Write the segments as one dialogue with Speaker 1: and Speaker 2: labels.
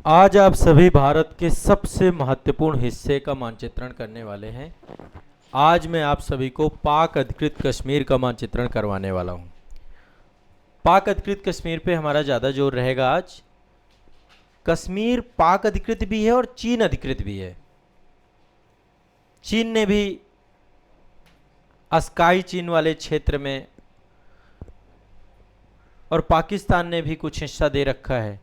Speaker 1: आज आप सभी भारत के सबसे महत्वपूर्ण हिस्से का मानचित्रण करने वाले हैं। आज मैं आप सभी को पाक अधिकृत कश्मीर का मानचित्रण करवाने वाला हूं। पाक अधिकृत कश्मीर पे हमारा ज़्यादा जोर रहेगा आज। कश्मीर पाक अधिकृत भी है और चीन अधिकृत भी है। चीन ने भी अस्काई चीन वाले क्षेत्र में और पाकिस्तान ने भी कुछ हिस्सा दे रखा है।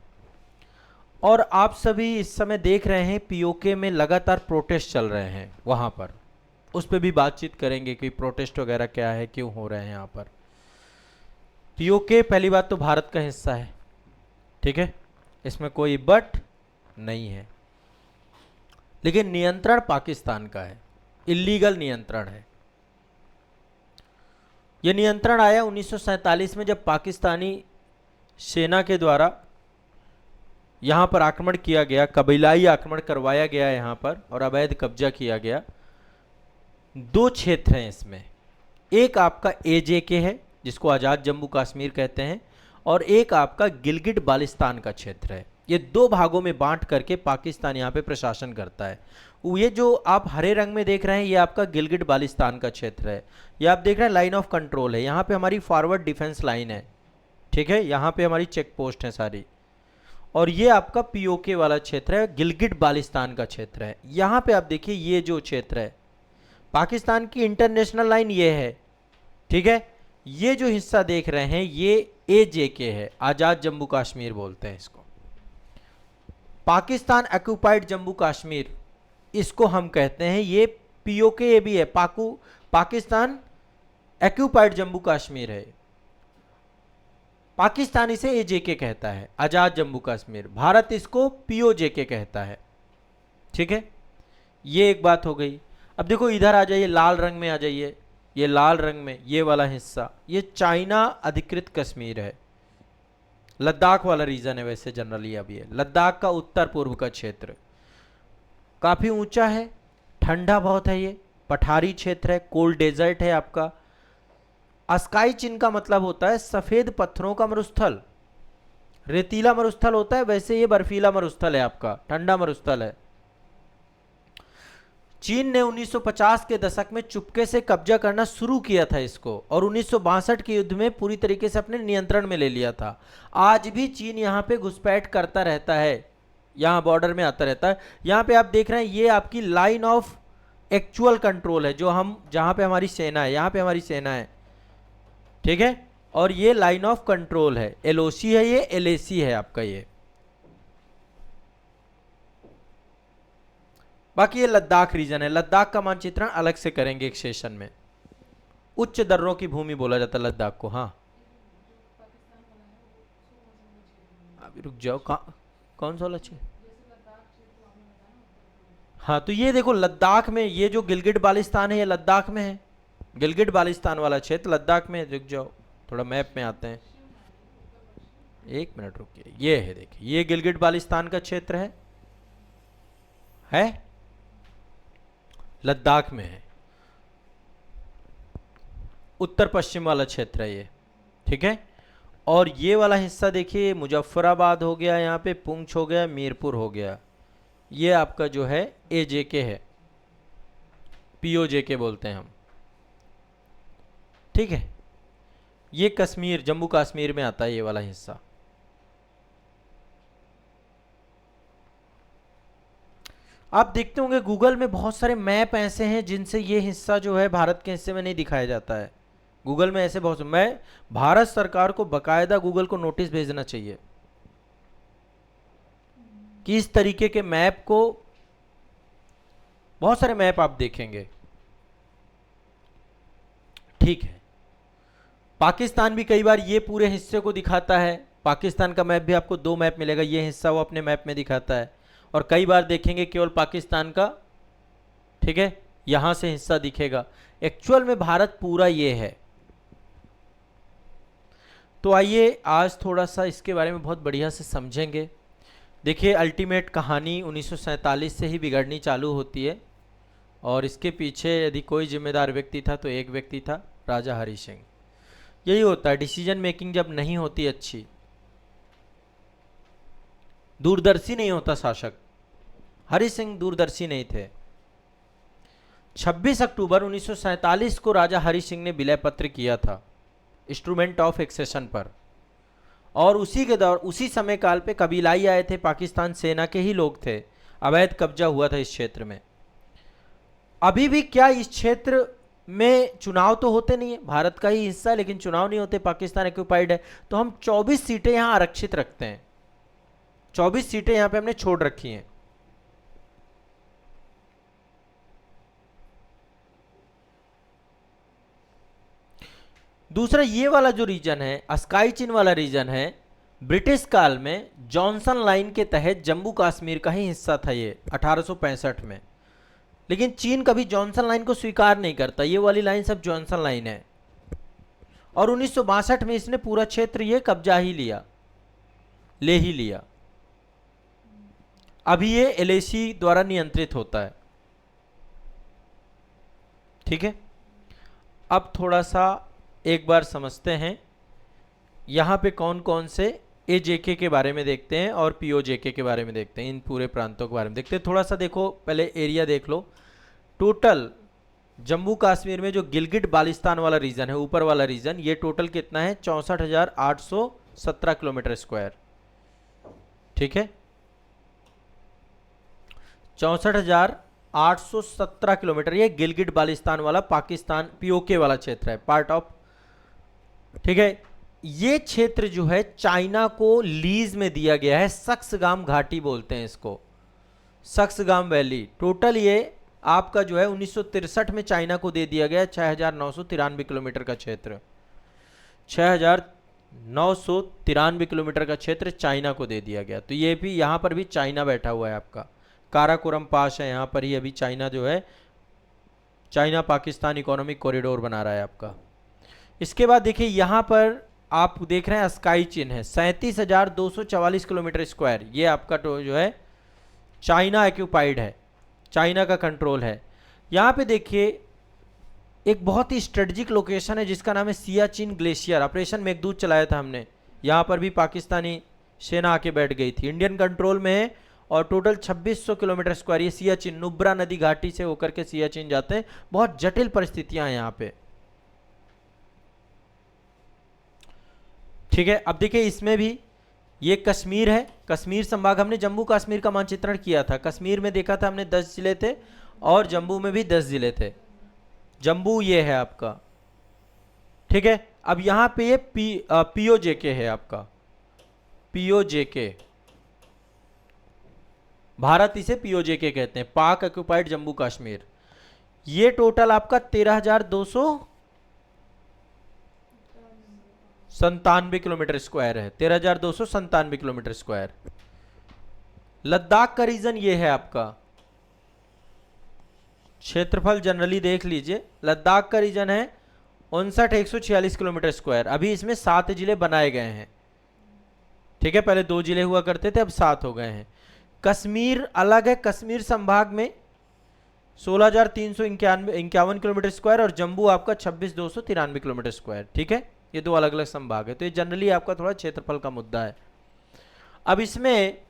Speaker 1: और आप सभी इस समय देख रहे हैं पीओके में लगातार प्रोटेस्ट चल रहे हैं वहाँ पर। उस पर भी बातचीत करेंगे कि प्रोटेस्ट वगैरह क्या है, क्यों हो रहे हैं यहाँ पर। पीओके पहली बात तो भारत का हिस्सा है, ठीक है, इसमें कोई बट नहीं है, लेकिन नियंत्रण पाकिस्तान का है, इलीगल नियंत्रण है। यह नियंत्रण आया 1947 में, जब पाकिस्तानी सेना के द्वारा यहाँ पर आक्रमण किया गया, कबीलाई आक्रमण करवाया गया यहाँ पर और अवैध कब्जा किया गया। दो क्षेत्र हैं इसमें, एक आपका एजेके है जिसको आज़ाद जम्मू कश्मीर कहते हैं, और एक आपका गिलगिट बाल्टिस्तान का क्षेत्र है। ये दो भागों में बांट करके पाकिस्तान यहाँ पे प्रशासन करता है। ये जो आप हरे रंग में देख रहे हैं ये आपका गिलगिट बाल्टिस्तान का क्षेत्र है। ये आप देख रहे हैं लाइन ऑफ कंट्रोल है, यहाँ पे हमारी फॉरवर्ड डिफेंस लाइन है, ठीक है, यहाँ पे हमारी चेक पोस्ट है सारी। और ये आपका पीओके वाला क्षेत्र है, गिलगिट बाल्टिस्तान का क्षेत्र है। यहाँ पे आप देखिए ये जो क्षेत्र है पाकिस्तान की इंटरनेशनल लाइन ये है, ठीक है। ये जो हिस्सा देख रहे हैं ये एजेके है, आज़ाद जम्मू कश्मीर बोलते हैं इसको। पाकिस्तान ऑक्युपाइड जम्मू कश्मीर इसको हम कहते हैं, ये पीओके ये भी है, पाकिस्तान ऑक्युपाइड जम्मू कश्मीर है। पाकिस्तान इसे एजेके कहता है, आज़ाद जम्मू कश्मीर। भारत इसको पीओजेके कहता है, ठीक है। ये एक बात हो गई। अब देखो इधर आ जाइए, लाल रंग में आ जाइए, ये लाल रंग में ये वाला हिस्सा ये चाइना अधिकृत कश्मीर है। लद्दाख वाला रीजन है वैसे जनरली, अभी है लद्दाख का उत्तर पूर्व का क्षेत्र, काफ़ी ऊंचा है, ठंडा बहुत है, ये पठारी क्षेत्र है, कोल्ड डेजर्ट है आपका। अस्काई चीन का मतलब होता है सफ़ेद पत्थरों का मरुस्थल, रेतीला मरुस्थल होता है, वैसे ये बर्फीला मरुस्थल है आपका, ठंडा मरुस्थल है। चीन ने 1950 के दशक में चुपके से कब्जा करना शुरू किया था इसको, और 1962 के युद्ध में पूरी तरीके से अपने नियंत्रण में ले लिया था। आज भी चीन यहाँ पे घुसपैठ करता रहता है, यहाँ बॉर्डर में आता रहता है। यहाँ पे आप देख रहे हैं ये आपकी लाइन ऑफ एक्चुअल कंट्रोल है, जो हम जहाँ पे हमारी सेना है, यहाँ पे हमारी सेना है, ठीक है। और ये लाइन ऑफ कंट्रोल है, एलओसी है, ये एलएसी है आपका ये। बाकी ये लद्दाख रीजन है, लद्दाख का मानचित्रण अलग से करेंगे एक सेशन में। उच्च दर्रों की भूमि बोला जाता है लद्दाख को। हाँ अभी रुक जाओ, कौन सा वाला चाहिए? हाँ तो ये देखो लद्दाख में, ये जो गिलगिट बाल्टिस्तान है ये लद्दाख में है, गिलगिट बाल्टिस्तान वाला क्षेत्र लद्दाख में। रुक जाओ थोड़ा मैप में आते हैं, एक मिनट रुकिए। ये है देखिए, ये गिलगिट बाल्टिस्तान का क्षेत्र है लद्दाख में है, उत्तर पश्चिम वाला क्षेत्र है ये, ठीक है। और ये वाला हिस्सा देखिए मुजफ्फराबाद हो गया, यहाँ पे पुंछ हो गया, मीरपुर हो गया, ये आपका जो है एजेके है, पीओजेके बोलते हैं हम, ठीक है। ये कश्मीर जम्मू कश्मीर में आता है ये वाला हिस्सा। आप देखते होंगे गूगल में बहुत सारे मैप ऐसे हैं जिनसे ये हिस्सा जो है भारत के हिस्से में नहीं दिखाया जाता है। गूगल में ऐसे बहुत, मैं भारत सरकार को बकायदा गूगल को नोटिस भेजना चाहिए कि इस तरीके के मैप को, बहुत सारे मैप आप देखेंगे, ठीक है। पाकिस्तान भी कई बार ये पूरे हिस्से को दिखाता है, पाकिस्तान का मैप भी आपको दो मैप मिलेगा, ये हिस्सा वो अपने मैप में दिखाता है, और कई बार देखेंगे केवल पाकिस्तान का, ठीक है, यहां से हिस्सा दिखेगा। एक्चुअल में भारत पूरा ये है। तो आइए आज थोड़ा सा इसके बारे में बहुत बढ़िया से समझेंगे। देखिए अल्टीमेट कहानी 1947 से ही बिगड़नी चालू होती है, और इसके पीछे यदि कोई जिम्मेदार व्यक्ति था तो एक व्यक्ति था, राजा हरि सिंह। यही होता है, डिसीजन मेकिंग जब नहीं होती अच्छी दूरदर्शी नहीं होता शासक। हरि सिंह दूरदर्शी नहीं थे। 26 अक्टूबर 1947 को राजा हरि सिंह ने विलय पत्र किया था इंस्ट्रूमेंट ऑफ एक्सेशन पर, और उसी समय काल पे कबीलाई आए थे, पाकिस्तान सेना के ही लोग थे। अवैध कब्जा हुआ था इस क्षेत्र में। अभी भी क्या इस क्षेत्र में चुनाव तो होते नहीं है, भारत का ही हिस्सा है, लेकिन चुनाव नहीं होते, पाकिस्तान ऑक्यूपाइड है, तो हम 24 सीटें यहां आरक्षित रखते हैं। 24 सीटें यहां पे हमने छोड़ रखी हैं। दूसरा ये वाला जो रीजन है, स्काई चीन वाला रीजन है, ब्रिटिश काल में जॉनसन लाइन के तहत जम्मू कश्मीर का ही हिस्सा था ये 1865 में। लेकिन चीन कभी जॉनसन लाइन को स्वीकार नहीं करता, ये वाली लाइन सब जॉनसन लाइन है। और 1962 में इसने पूरा क्षेत्र ये कब्जा ही लिया, ले ही लिया। अभी ये एलएसी द्वारा नियंत्रित होता है। ठीक है, अब थोड़ा सा एक बार समझते हैं यहाँ पे कौन कौन से एजेके के बारे में देखते हैं और पीओजेके के बारे में देखते हैं। इन पूरे प्रांतों के बारे में देखते हैं। थोड़ा सा देखो, पहले एरिया देख लो। टोटल जम्मू कश्मीर में जो गिलगिट बाल्टिस्तान वाला रीजन है, ऊपर वाला रीजन, ये टोटल कितना है? 64,817 किलोमीटर स्क्वायर। ठीक है, 64,817 किलोमीटर। ये गिलगिट बाल्टिस्तान वाला पाकिस्तान पीओके वाला क्षेत्र है, पार्ट ऑफ। ठीक है, ये क्षेत्र जो है चाइना को लीज में दिया गया है। सक्सगाम घाटी बोलते हैं इसको, सक्सगाम वैली। टोटल ये आपका जो है 1963 में चाइना को दे दिया गया 6,993 किलोमीटर का क्षेत्र। 6,993 किलोमीटर का क्षेत्र चाइना को दे दिया गया। तो ये भी, यहाँ पर भी चाइना बैठा हुआ है आपका। काराकोरम पास है, यहाँ पर ही अभी चाइना जो है, चाइना पाकिस्तान इकोनॉमिक कॉरिडोर बना रहा है आपका। इसके बाद देखिए, यहाँ पर आप देख रहे हैं स्काई चीन है, 37,244 किलोमीटर स्क्वायर। ये आपका जो है चाइना ऑक्यूपाइड है, चाइना का कंट्रोल है। यहाँ पे देखिए एक बहुत ही स्ट्रेटजिक लोकेशन है जिसका नाम है सियाचिन ग्लेशियर। ऑपरेशन मेघदूत चलाया था हमने, यहाँ पर भी पाकिस्तानी सेना आके बैठ गई थी। इंडियन कंट्रोल में है और टोटल 2600 किलोमीटर स्क्वायर। ये सियाचिन, नुब्रा नदी घाटी से होकर के सियाचिन जाते हैं। बहुत जटिल परिस्थितियां हैं यहाँ पे। ठीक है, अब देखिए इसमें भी ये कश्मीर है, कश्मीर संभाग। हमने जम्मू कश्मीर का मानचित्रण किया था। कश्मीर में देखा था हमने 10 जिले थे और जम्मू में भी 10 जिले थे। जम्मू ये है आपका। ठीक है, अब यहाँ पे ये पीओजेके है आपका, पीओजेके। भारत इसे पीओजेके कहते हैं, पाक ऑक्युपाइड जम्मू कश्मीर। ये टोटल आपका 13,297 किलोमीटर स्क्वायर है, 13,297 किलोमीटर स्क्वायर। लद्दाख का रीजन ये है आपका। क्षेत्रफल जनरली देख लीजिए, लद्दाख का रीजन है 59,146 किलोमीटर स्क्वायर। अभी इसमें 7 जिले बनाए गए हैं। ठीक है, पहले 2 जिले हुआ करते थे, अब 7 हो गए हैं। कश्मीर अलग है, कश्मीर संभाग में 16,351 किलोमीटर स्क्वायर और जम्मू आपका 26,293 किलोमीटर स्क्वायर। ठीक है, ये 2 अलग अलग संभाग है। तो ये जनरली आपका थोड़ा क्षेत्रफल का मुद्दा है। अब इसमें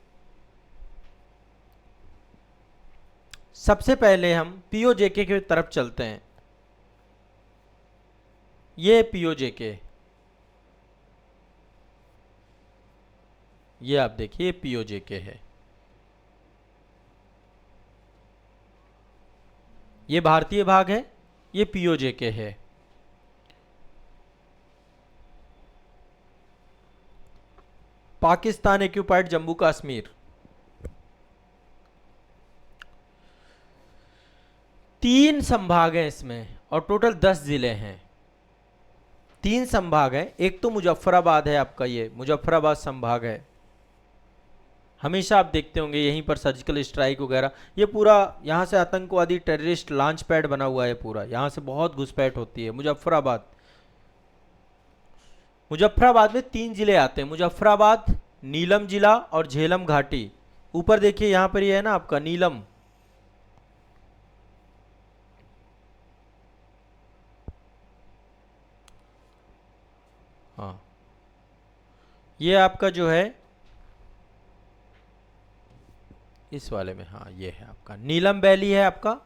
Speaker 1: सबसे पहले हम पीओजेके की तरफ चलते हैं। ये पीओजेके, ये आप देखिए पीओजेके है। ये भारतीय भाग है, ये पीओजेके है। पाकिस्तान ऑक्युपाइड जम्मू कश्मीर। 3 संभाग हैं इसमें और टोटल 10 जिले हैं। 3 संभाग हैं। एक तो मुजफ्फराबाद है आपका, ये मुजफ्फराबाद संभाग है। हमेशा आप देखते होंगे यहीं पर सर्जिकल स्ट्राइक वगैरह, ये पूरा यहाँ से आतंकवादी टेररिस्ट लॉन्च पैड बना हुआ है पूरा। यहाँ से बहुत घुसपैठ होती है। मुजफ्फराबाद, मुजफ्फराबाद में 3 जिले आते हैं, मुजफ्फराबाद, नीलम जिला और झेलम घाटी। ऊपर देखिए यहाँ पर ये है ना आपका नीलम, हाँ, ये आपका जो है इस वाले में, हाँ ये है आपका नीलम वैली है आपका,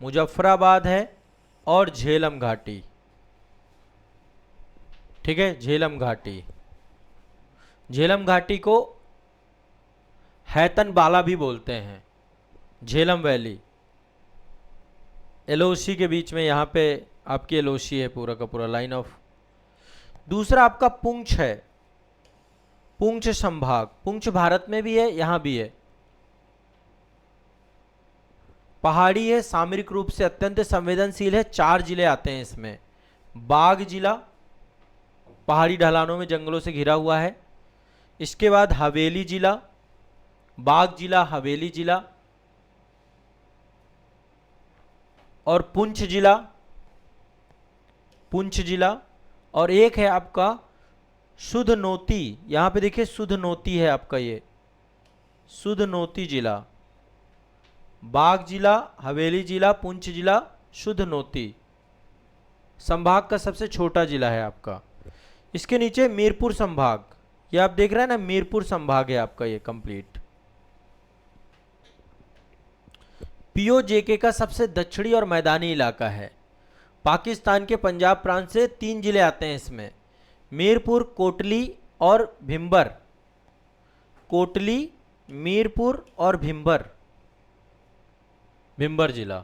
Speaker 1: मुजफ्फराबाद है और झेलम घाटी। ठीक है, झेलम घाटी, झेलम घाटी को हैतन बाला भी बोलते हैं। झेलम वैली एलओसी के बीच में, यहाँ पे आपकी एलओसी है पूरा का पूरा लाइन ऑफ। दूसरा आपका पुंछ है, पुंछ संभाग। पुंछ भारत में भी है, यहाँ भी है, पहाड़ी है, सामरिक रूप से अत्यंत संवेदनशील है। 4 जिले आते हैं इसमें। बाग जिला पहाड़ी ढलानों में जंगलों से घिरा हुआ है। इसके बाद हवेली जिला, बाग जिला, हवेली जिला और पुंछ जिला, पुंछ जिला। और एक है आपका सुधनोती, यहां पे देखिए सुधनोती है आपका, ये सुधनोती जिला। बाग जिला, हवेली जिला, पुंछ जिला, सुधनोती संभाग का सबसे छोटा जिला है आपका। इसके नीचे मीरपुर संभाग, ये आप देख रहे हैं ना, मीरपुर संभाग है आपका ये कंप्लीट। पीओजेके का सबसे दक्षिणी और मैदानी इलाका है। पाकिस्तान के पंजाब प्रांत से 3 जिले आते हैं इसमें, मीरपुर, कोटली और भिम्बर। कोटली, मीरपुर और भिम्बर, भिम्बर जिला।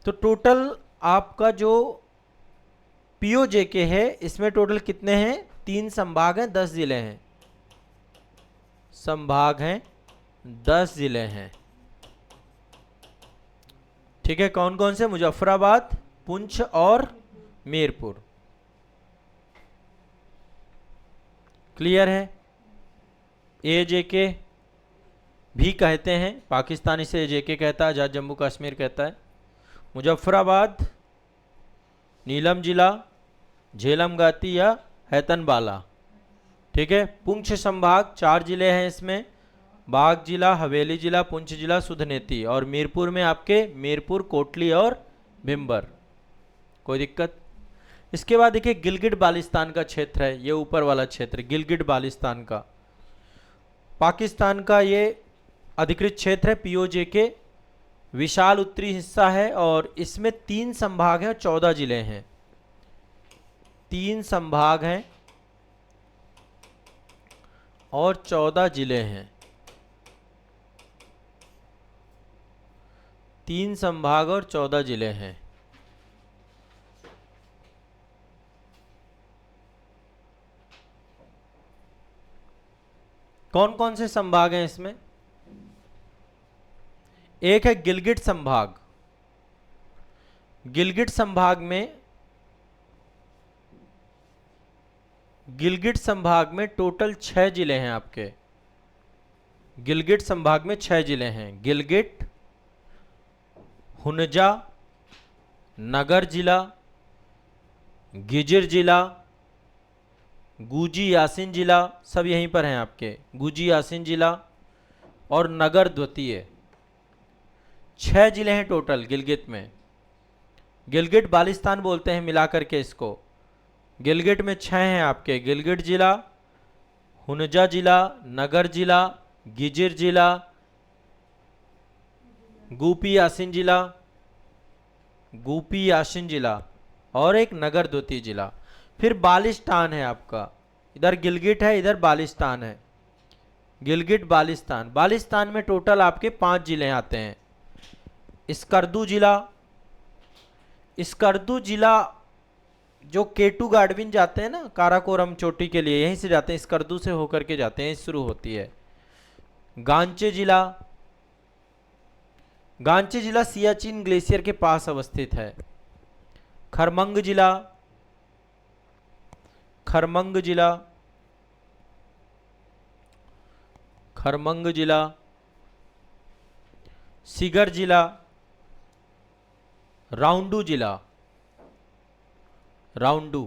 Speaker 1: तो टोटल आपका जो पीओजेके है इसमें टोटल कितने हैं? 3 संभाग हैं, 10 जिले हैं। संभाग हैं, 10 जिले हैं। ठीक है, कौन कौन से? मुजफ्फराबाद, पुंछ और मीरपुर। क्लियर है? एजेके भी कहते हैं, पाकिस्तान इसे एजेके कहता है, आजाद जम्मू कश्मीर कहता है। मुजफ्फराबाद, नीलम जिला, झेलम घाटी या हैतनबाला। ठीक है, पुंछ संभाग 4 जिले हैं इसमें, बाग जिला, हवेली जिला, पुंछ जिला, सुधनेती। और मीरपुर में आपके मीरपुर, कोटली और भिम्बर। कोई दिक्कत? इसके बाद देखिए गिलगिट बाल्टिस्तान का क्षेत्र है, ये ऊपर वाला क्षेत्र गिलगिट बाल्टिस्तान का, पाकिस्तान का ये अधिकृत क्षेत्र है। पीओजेके विशाल उत्तरी हिस्सा है और इसमें 3 संभाग हैं, 14 जिले हैं। 3 संभाग हैं और 14 जिले हैं। 3 संभाग और 14 जिले हैं। कौन कौन से संभाग हैं इसमें? एक है गिलगिट संभाग। गिलगिट संभाग में, गिलगिट संभाग में टोटल 6 जिले हैं आपके। गिलगिट संभाग में 6 जिले हैं। गिलगिट, हुनजा, नगर जिला, गिजिर जिला, गुजी यासिन जिला, सब यहीं पर हैं आपके। गुजी यासिन जिला और नगर द्वितीय, 6 जिले हैं टोटल गिलगित में। गिलगिट बाल्टिस्तान बोलते हैं मिलाकर के इसको। गिलगिट में 6 हैं आपके, गिलगिट जिला, हुनजा जिला, नगर जिला, गिजिर जिला, गुपी यासिन जिला, गुपी यासिन जिला और एक नगर द्वितीय जिला। फिर बाल्टिस्तान है आपका, इधर गिलगिट है, इधर बाल्टिस्तान है। गिलगिट बाल्टिस्तान, बाल्टिस्तान में टोटल आपके 5 जिले आते हैं। स्कर्दू जिला, स्कर्दू जिला जो केटू गार्डविन जाते हैं ना काराकोरम चोटी के लिए, यहीं से जाते हैं, स्कर्दू से होकर के जाते हैं, शुरू होती है। गांचे जिला, गांचे जिला सियाचिन ग्लेशियर के पास अवस्थित है। खरमंग जिला, खरमंग जिला, खरमंग जिला, सिगर जिला, राउंडू जिला, राउंडू।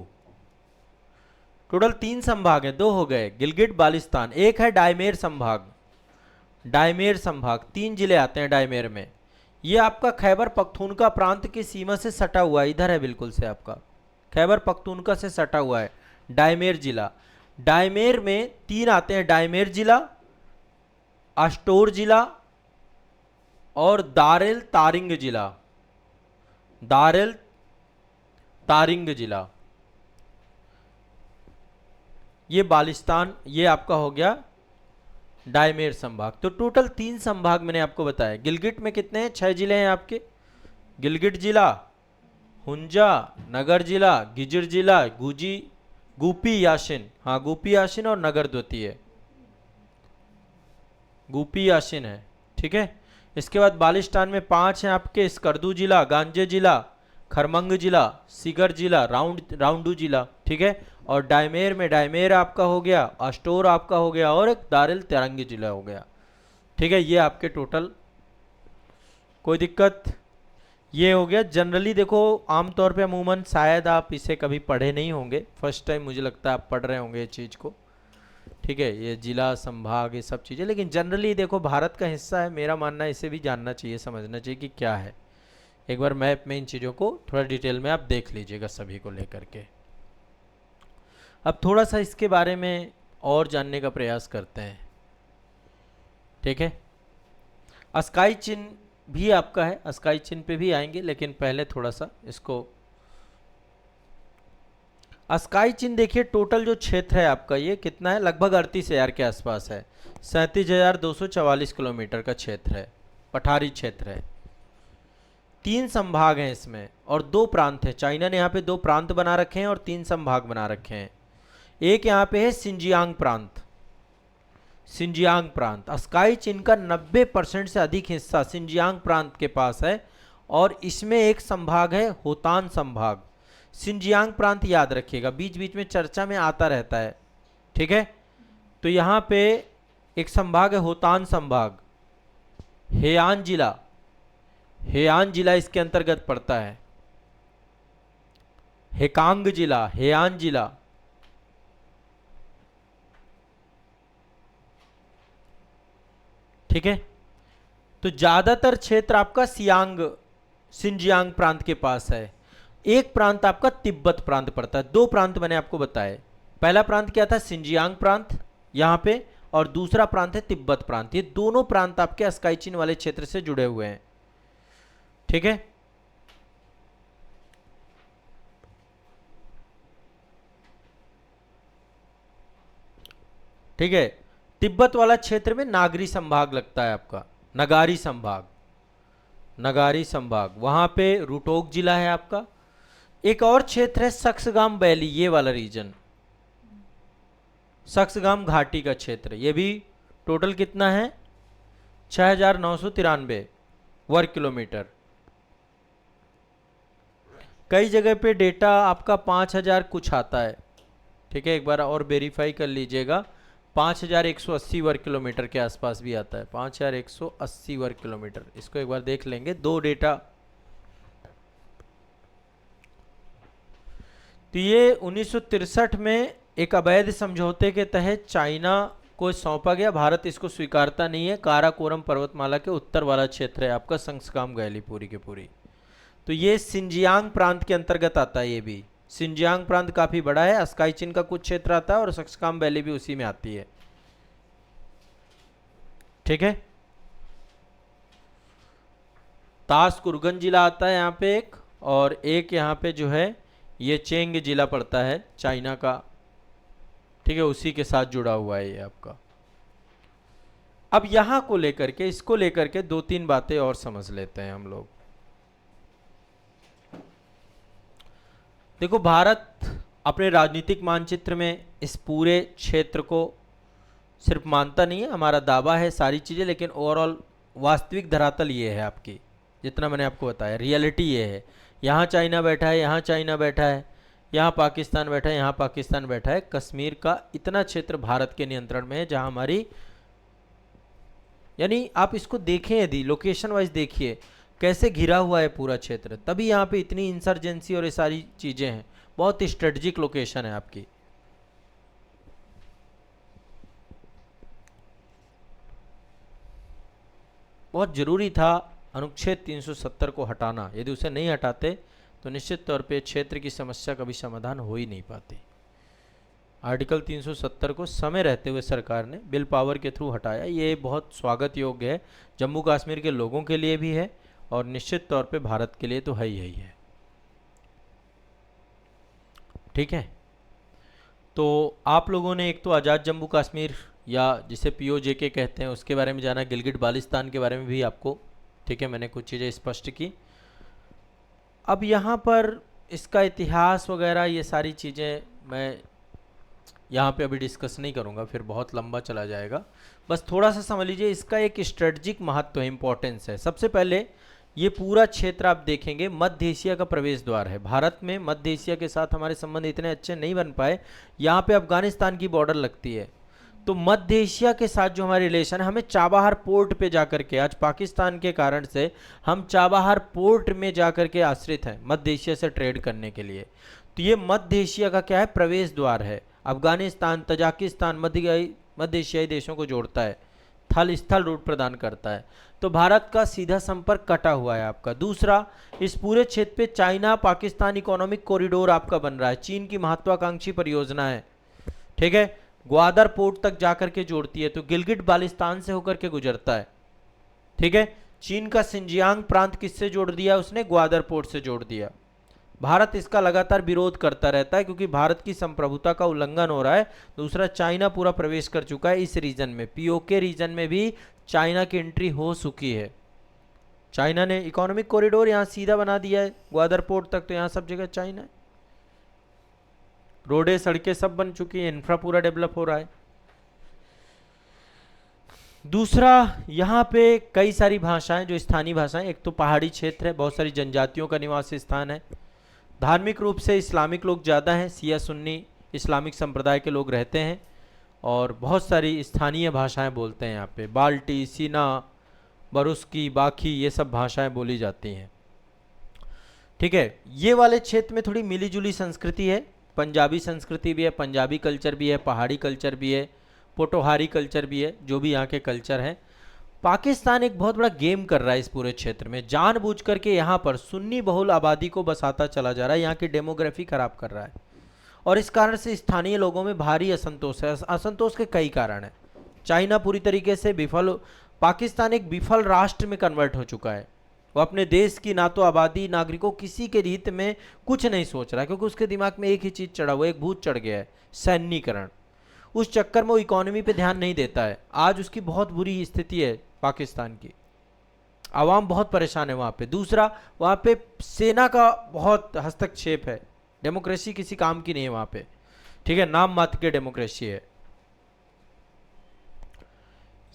Speaker 1: टोटल 3 संभाग हैं, 2 हो गए गिलगिट बाल्टिस्तान। एक है डायमेर संभाग। डायमेर संभाग 3 जिले आते हैं डायमेर में। ये आपका खैबर पख्तूनख्वा प्रांत की सीमा से सटा हुआ है, इधर है बिल्कुल से आपका, खैबर पख्तूनख्वा से सटा हुआ है डायमेर जिला। डायमेर में 3 आते हैं, डायमेर जिला, अस्टोर जिला और दारेल तारिंग जिला, दारेल तारिंग जिला, ये बालिस्तान, ये आपका हो गया डायमेर संभाग। तो टोटल 3 संभाग मैंने आपको बताया। गिलगिट में कितने हैं? 6 जिले हैं आपके। गिलगिट जिला, हुंजा, नगर जिला, गिजिर जिला, गुपी याशिन, हाँ गुपी याशिन और नगर द्वितीय, गुपी याशिन है, ठीक है। इसके बाद बालिस्तान में 5 हैं आपके, स्कर्दू जिला, गांजे जिला, खरमंग जिला, सीगर जिला, राउंडू जिला, ठीक है। और डायमेर में डायमेर आपका हो गया, अस्टोर आपका हो गया और एक दारेल तारिंग जिला हो गया, ठीक है। ये आपके टोटल, कोई दिक्कत? ये हो गया। जनरली देखो आमतौर पे अमूमन शायद आप इसे कभी पढ़े नहीं होंगे, फर्स्ट टाइम मुझे लगता है आप पढ़ रहे होंगे ये चीज़ को, ठीक है। ये जिला संभाग ये सब चीज़ें, लेकिन जनरली देखो भारत का हिस्सा है, मेरा मानना है इसे भी जानना चाहिए, समझना चाहिए कि क्या है। एक बार मैप में इन चीज़ों को थोड़ा डिटेल में आप देख लीजिएगा सभी को लेकर के। अब थोड़ा सा इसके बारे में और जानने का प्रयास करते हैं, ठीक है। अस्काई चिन्ह भी आपका है, अस्काई चिन्ह पे भी आएंगे, लेकिन पहले थोड़ा सा इसको, अस्काई चिन्ह देखिए टोटल जो क्षेत्र है आपका ये कितना है, लगभग 38,000 के आसपास है। 37,244 किलोमीटर का क्षेत्र है, पठारी क्षेत्र है। 3 संभाग हैं इसमें और 2 प्रांत हैं। चाइना ने यहाँ पे 2 प्रांत बना रखे हैं और 3 संभाग बना रखे हैं। एक यहाँ पे है सिंजियांग प्रांत, सिंजियांग प्रांत। अस्काई चिन्ह का 90% से अधिक हिस्सा सिंजियांग प्रांत के पास है और इसमें एक संभाग है होतान संभाग। सिंजियांग प्रांत याद रखिएगा, बीच बीच में चर्चा में आता रहता है, ठीक है। तो यहाँ पे एक संभाग है होतान संभाग, हेयान जिला, हेयान जिला इसके अंतर्गत पड़ता है। हेकांग जिला, हेयान जिला, ठीक है। तो ज्यादातर क्षेत्र आपका सिंजियांग प्रांत के पास है। एक प्रांत आपका तिब्बत प्रांत पड़ता है। 2 प्रांत मैंने आपको बताए। पहला प्रांत क्या था? सिंजियांग प्रांत यहाँ पे, और दूसरा प्रांत है तिब्बत प्रांत। ये दोनों प्रांत आपके अस्काई चिन्ह वाले क्षेत्र से जुड़े हुए हैं, ठीक है। ठीक है, तिब्बत वाला क्षेत्र में नागरी संभाग लगता है आपका, नगारी संभाग, नगारी संभाग, वहां पे रुटोक जिला है आपका। एक और क्षेत्र है सक्सगाम वैली, ये वाला रीजन, सक्सगाम घाटी का क्षेत्र। ये भी टोटल कितना है? 6,993 वर्ग किलोमीटर। कई जगह पे डेटा आपका 5,000 कुछ आता है, ठीक है। एक बार और वेरीफाई कर लीजिएगा। 5,180 वर्ग किलोमीटर के आसपास भी आता है, 5,180 वर्ग किलोमीटर। इसको एक बार देख लेंगे, 2 डेटा। तो ये 1963 में एक अवैध समझौते के तहत चाइना को सौंपा गया। भारत इसको स्वीकारता नहीं है। काराकोरम पर्वतमाला के उत्तर वाला क्षेत्र है आपका सक्सगाम वैली पूरी की पूरी। तो ये सिंजियांग प्रांत के अंतर्गत आता है। ये भी सिंजियांग प्रांत काफी बड़ा है, अस्काई चिन्ह का कुछ क्षेत्र आता है और सक्सगाम वैली भी उसी में आती है, ठीक है। तासकुरगन जिला आता है यहाँ पे एक, और एक यहाँ पे जो है ये चेंग जिला पड़ता है चाइना का, ठीक है, उसी के साथ जुड़ा हुआ है ये आपका। अब यहां को लेकर के, इसको लेकर के 2-3 बातें और समझ लेते हैं हम लोग। देखो, भारत अपने राजनीतिक मानचित्र में इस पूरे क्षेत्र को सिर्फ मानता नहीं है, हमारा दावा है सारी चीज़ें, लेकिन ओवरऑल वास्तविक धरातल ये है आपकी, जितना मैंने आपको बताया रियलिटी ये है। यहाँ चाइना बैठा है, यहाँ चाइना बैठा है, यहाँ पाकिस्तान बैठा है, यहाँ पाकिस्तान बैठा है। कश्मीर का इतना क्षेत्र भारत के नियंत्रण में है, जहाँ हमारी, यानी आप इसको देखें, यदि लोकेशन वाइज देखिए कैसे घिरा हुआ है पूरा क्षेत्र, तभी यहाँ पे इतनी इंसर्जेंसी और ये सारी चीज़ें हैं। बहुत स्ट्रेटजिक लोकेशन है आपकी। बहुत ज़रूरी था अनुच्छेद 370 को हटाना। यदि उसे नहीं हटाते तो निश्चित तौर पे क्षेत्र की समस्या कभी समाधान हो ही नहीं पाती। आर्टिकल 370 को समय रहते हुए सरकार ने बिल पावर के थ्रू हटाया। ये बहुत स्वागत योग्य है, जम्मू कश्मीर के लोगों के लिए भी है और निश्चित तौर पे भारत के लिए तो है ही है। ठीक है, तो आप लोगों ने एक तो आज़ाद जम्मू कश्मीर या जिसे POJK कहते हैं उसके बारे में जाना, गिलगिट बाल्टिस्तान के बारे में भी आपको, ठीक है, मैंने कुछ चीज़ें स्पष्ट की। अब यहाँ पर इसका इतिहास वगैरह ये सारी चीज़ें मैं यहाँ पे अभी डिस्कस नहीं करूँगा, फिर बहुत लंबा चला जाएगा। बस थोड़ा सा समझ लीजिए इसका एक स्ट्रेटजिक महत्व है, इम्पोर्टेंस है। सबसे पहले ये पूरा क्षेत्र आप देखेंगे मध्य एशिया का प्रवेश द्वार है। भारत में मध्य एशिया के साथ हमारे संबंध इतने अच्छे नहीं बन पाए, यहाँ पे अफगानिस्तान की बॉर्डर लगती है, तो मध्य एशिया के साथ जो हमारे रिलेशन है, हमें चाबहार पोर्ट पे जाकर के, आज पाकिस्तान के कारण से हम चाबहार पोर्ट में जाकर के आश्रित हैं मध्य एशिया से ट्रेड करने के लिए। तो ये मध्य एशिया का क्या है, प्रवेश द्वार है। अफगानिस्तान, तजाकिस्तान, मध्य एशियाई देशों को जोड़ता है, थल स्थल रूट प्रदान करता है। तो भारत का सीधा संपर्क कटा हुआ है आपका। दूसरा, इस पूरे क्षेत्र पे चाइना पाकिस्तान इकोनॉमिक कॉरिडोर आपका बन रहा है, चीन की महत्वाकांक्षी परियोजना है। ठीक है, ग्वादर पोर्ट तक जाकर के जोड़ती है, तो गिलगिट बाल्टिस्तान से होकर के गुजरता है। ठीक है, चीन का सिंजियांग प्रांत किससे जोड़ दिया उसने, ग्वादर पोर्ट से जोड़ दिया। भारत इसका लगातार विरोध करता रहता है क्योंकि भारत की संप्रभुता का उल्लंघन हो रहा है। दूसरा, चाइना पूरा प्रवेश कर चुका है इस रीजन में, POK रीजन में भी चाइना की एंट्री हो चुकी है। चाइना ने इकोनॉमिक कॉरिडोर यहाँ सीधा बना दिया है ग्वादर पोर्ट तक, तो यहाँ सब जगह चाइना है। रोडें सड़कें सब बन चुकी है, इंफ्रा पूरा डेवलप हो रहा है। दूसरा, यहाँ पे कई सारी भाषाएं जो स्थानीय भाषाएं, एक तो पहाड़ी क्षेत्र है, बहुत सारी जनजातियों का निवास स्थान है। धार्मिक रूप से इस्लामिक लोग ज़्यादा हैं, शिया सुन्नी इस्लामिक संप्रदाय के लोग रहते हैं और बहुत सारी स्थानीय भाषाएं बोलते हैं यहाँ पे, बाल्टी, सीना, बरुस्की, बाखी, ये सब भाषाएं बोली जाती हैं। ठीक है, ये वाले क्षेत्र में थोड़ी मिली जुली संस्कृति है, पंजाबी संस्कृति भी है, पंजाबी कल्चर भी है, पहाड़ी कल्चर भी है, पोटोहारी कल्चर भी है, जो भी यहाँ के कल्चर हैं। पाकिस्तान एक बहुत बड़ा गेम कर रहा है इस पूरे क्षेत्र में, जानबूझ करके यहाँ पर सुन्नी बहुल आबादी को बसाता चला जा रहा है, यहाँ की डेमोग्राफी खराब कर रहा है और इस कारण से स्थानीय लोगों में भारी असंतोष है। असंतोष के कई कारण हैं। चाइना पूरी तरीके से पाकिस्तान एक विफल राष्ट्र में कन्वर्ट हो चुका है। वो अपने देश की ना तो आबादी, नागरिकों, किसी के हित में कुछ नहीं सोच रहा है क्योंकि उसके दिमाग में एक ही चीज़ चढ़ा हुआ है, एक भूत चढ़ गया है, सैन्यीकरण। उस चक्कर में वो इकोनॉमी पे ध्यान नहीं देता है। आज उसकी बहुत बुरी स्थिति है पाकिस्तान की, आवाम बहुत परेशान है वहाँ पे। दूसरा, वहाँ पे सेना का बहुत हस्तक्षेप है, डेमोक्रेसी किसी काम की नहीं है वहाँ पे। ठीक है, नाम मात्र की डेमोक्रेसी है।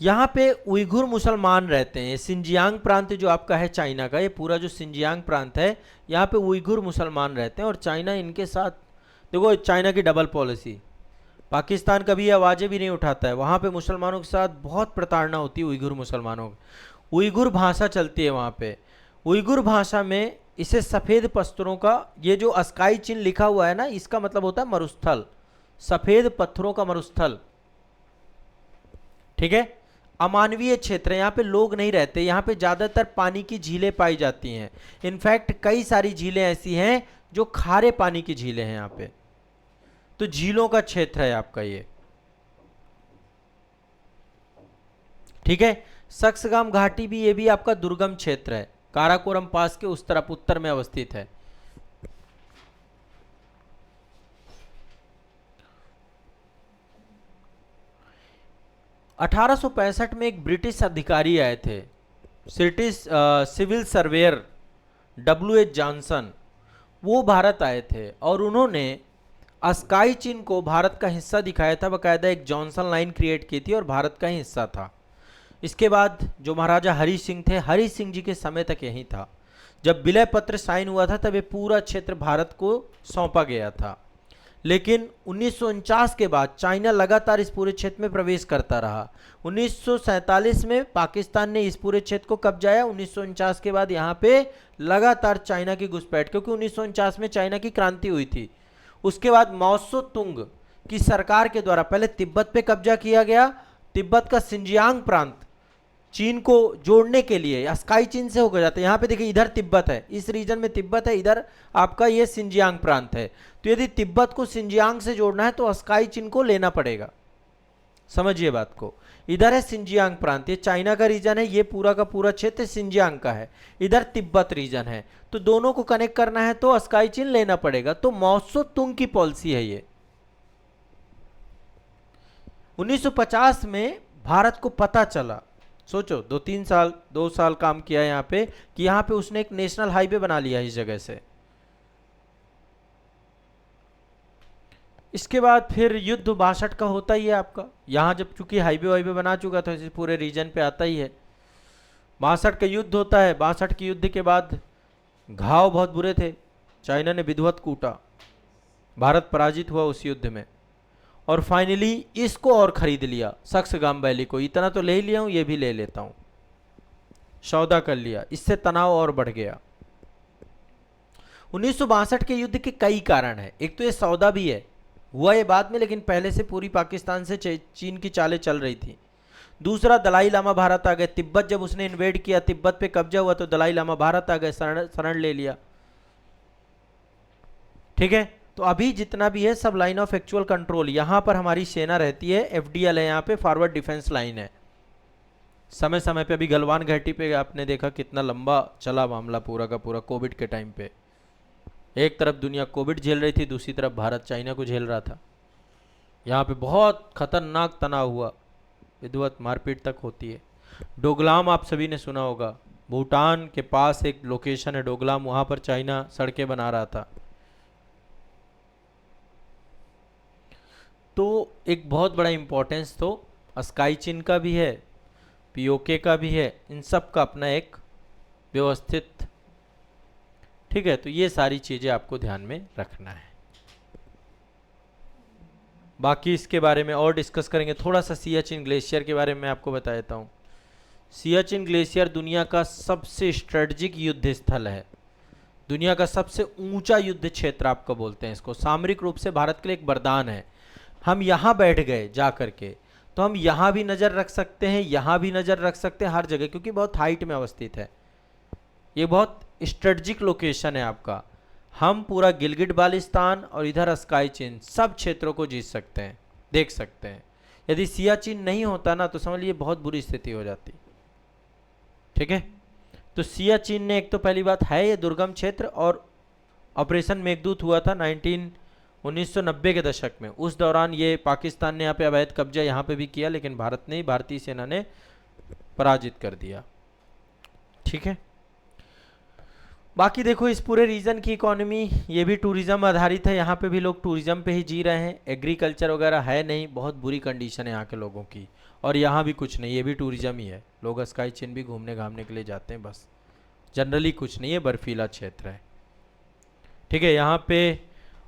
Speaker 1: यहाँ पे उइघुर मुसलमान रहते हैं। सिंजियांग प्रांत जो आपका है चाइना का, ये पूरा जो सिंजियांग प्रांत है, यहाँ पे उइघुर मुसलमान रहते हैं और चाइना इनके साथ, देखो चाइना की डबल पॉलिसी, पाकिस्तान कभी आवाज़ें भी नहीं उठाता है, वहाँ पे मुसलमानों के साथ बहुत प्रताड़ना होती है उइघुर मुसलमानों की। उइघुर भाषा चलती है वहाँ पे। उइघुर भाषा में इसे सफ़ेद पत्थरों का, ये जो अस्काई चिन्ह लिखा हुआ है ना, इसका मतलब होता है मरुस्थल, सफ़ेद पत्थरों का मरुस्थल। ठीक है, अमानवीय क्षेत्र है, यहाँ पे लोग नहीं रहते, यहाँ पे ज़्यादातर पानी की झीलें पाई जाती हैं। इनफैक्ट कई सारी झीलें ऐसी हैं जो खारे पानी की झीलें हैं यहाँ पे, तो झीलों का क्षेत्र है आपका ये। ठीक है, सक्सगाम घाटी भी, ये भी आपका दुर्गम क्षेत्र है, काराकोरम पास के उस तरफ उत्तर में अवस्थित है। (1865) में एक ब्रिटिश अधिकारी आए थे, सिविल सर्वेयर W.H. जॉनसन, वो भारत आए थे और उन्होंने अस्काई चिन्ह को भारत का हिस्सा दिखाया था, बाकायदा एक जॉनसन लाइन क्रिएट की थी और भारत का ही हिस्सा था। इसके बाद जो महाराजा हरि सिंह थे, हरि सिंह जी के समय तक यही था। जब विलय पत्र साइन हुआ था तब ये पूरा क्षेत्र भारत को सौंपा गया था, लेकिन 1949 के बाद चाइना लगातार इस पूरे क्षेत्र में प्रवेश करता रहा। 1947 में पाकिस्तान ने इस पूरे क्षेत्र को कब्जाया। 1949 के बाद यहाँ पे लगातार चाइना की घुसपैठ, क्योंकि 1949 में चाइना की क्रांति हुई थी। उसके बाद माओत्सो तुंग की सरकार के द्वारा पहले तिब्बत पे कब्जा किया गया, तिब्बत का सिंजियांग प्रांत चीन को जोड़ने के लिए स्काई चीन से होकर जाता है। यहाँ पे देखिए इधर तिब्बत है, इस रीजन में तिब्बत है, इधर आपका ये सिंजियांग प्रांत है। तो यदि तिब्बत को सिंजियांग से जोड़ना है तो स्काई चीन को लेना पड़ेगा, समझिए बात को। इधर है सिंजियांग प्रांत, ये चाइना का रीजन है, ये पूरा का पूरा क्षेत्र सिंजियांग का है, इधर तिब्बत रीजन है। तो दोनों को कनेक्ट करना है तो स्काई चीन लेना पड़ेगा। तो माओत्सो तुंग की पॉलिसी है ये। 1950 में भारत को पता चला, सोचो 2 साल काम किया यहाँ पे, कि यहाँ पे उसने एक नेशनल हाईवे बना लिया इस जगह से। इसके बाद फिर युद्ध 62 का होता ही है आपका। यहाँ जब चूंकि हाईवे बना चुका था, इस पूरे रीजन पे आता ही है। 62 का युद्ध होता है। 62 के युद्ध के बाद घाव बहुत बुरे थे, चाइना ने विधिवत कूटा, भारत पराजित हुआ उस युद्ध में, और फाइनली इसको और खरीद लिया, सक्सगाम वैली को। इतना तो ले ही लिया हूँ, ये भी ले लेता हूँ, सौदा कर लिया। इससे तनाव और बढ़ गया। 1962 के युद्ध के कई कारण है। एक तो ये सौदा भी है, हुआ ये बाद में, लेकिन पहले से पूरी पाकिस्तान से चीन की चालें चल रही थी। दूसरा, दलाई लामा भारत आ गए। तिब्बत जब उसने इन्वेड किया, तिब्बत पे कब्जा हुआ, तो दलाई लामा भारत आ गए, शरण ले लिया। ठीक है, तो अभी जितना भी है सब लाइन ऑफ एक्चुअल कंट्रोल, यहां पर हमारी सेना रहती है, एफडीएल है, यहाँ पे फॉरवर्ड डिफेंस लाइन है। समय समय पे अभी गलवान घाटी पे आपने देखा कितना लंबा चला मामला, पूरा का पूरा कोविड के टाइम पे। एक तरफ दुनिया कोविड झेल रही थी, दूसरी तरफ भारत चाइना को झेल रहा था। यहाँ पे बहुत खतरनाक तनाव हुआ, विधिवत मारपीट तक होती है। डोकलाम आप सभी ने सुना होगा, भूटान के पास एक लोकेशन है डोकलाम, वहां पर चाइना सड़कें बना रहा था। तो एक बहुत बड़ा इंपॉर्टेंस तो स्काई चीन का भी है, पीओके का भी है, इन सब का अपना एक व्यवस्थित। ठीक है, तो ये सारी चीज़ें आपको ध्यान में रखना है। बाकी इसके बारे में और डिस्कस करेंगे। थोड़ा सा सियाचिन ग्लेशियर के बारे में आपको बता देता हूँ। सियाचिन ग्लेशियर दुनिया का सबसे स्ट्रेटजिक युद्ध स्थल है, दुनिया का सबसे ऊंचा युद्ध क्षेत्र आपको बोलते हैं इसको। सामरिक रूप से भारत के लिए एक वरदान है। हम यहाँ बैठ गए जा करके, तो हम यहाँ भी नज़र रख सकते हैं, यहाँ भी नज़र रख सकते हैं, हर जगह, क्योंकि बहुत हाइट में अवस्थित है। ये बहुत स्ट्रेटजिक लोकेशन है आपका। हम पूरा गिलगिट बाल्टिस्तान और इधर स्काई चीन सब क्षेत्रों को जीत सकते हैं, देख सकते हैं। यदि सियाचिन नहीं होता ना, तो समझ लीजिए बहुत बुरी स्थिति हो जाती। ठीक है, तो सियाचिन ने एक तो पहली बात है ये दुर्गम क्षेत्र, और ऑपरेशन मेघदूत हुआ था 1990 के दशक में। उस दौरान ये पाकिस्तान ने यहाँ पे अवैध कब्जा यहाँ पे भी किया, लेकिन भारत ने, भारतीय सेना ने पराजित कर दिया। ठीक है, बाकी देखो इस पूरे रीजन की इकोनॉमी ये भी टूरिज्म आधारित है। यहाँ पे भी लोग टूरिज्म पे ही जी रहे हैं, एग्रीकल्चर वगैरह है नहीं, बहुत बुरी कंडीशन है यहाँ के लोगों की। और यहाँ भी कुछ नहीं, ये भी टूरिज्म ही है, लोग स्काई चीन भी घूमने घामने के लिए जाते हैं बस, जनरली कुछ नहीं है, बर्फीला क्षेत्र है। ठीक है, यहाँ पे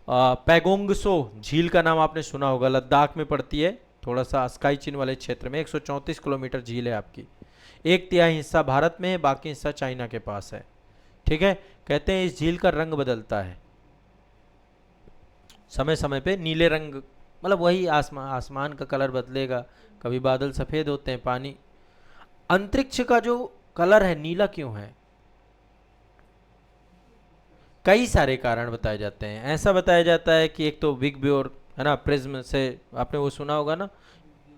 Speaker 1: पैगोंग सो झील का नाम आपने सुना होगा, लद्दाख में पड़ती है, थोड़ा सा स्काई चीन वाले क्षेत्र में। 134 किलोमीटर झील है आपकी, 1/3 हिस्सा भारत में है, बाकी हिस्सा चाइना के पास है। ठीक है, कहते हैं इस झील का रंग बदलता है समय समय पे, नीले रंग, मतलब वही आसमान का कलर बदलेगा, कभी बादल सफ़ेद होते हैं, पानी। अंतरिक्ष का जो कलर है नीला क्यों है? कई सारे कारण बताए जाते हैं। ऐसा बताया जाता है कि एक तो बिग ब्योर है ना, प्रिज्म से आपने वो सुना होगा ना,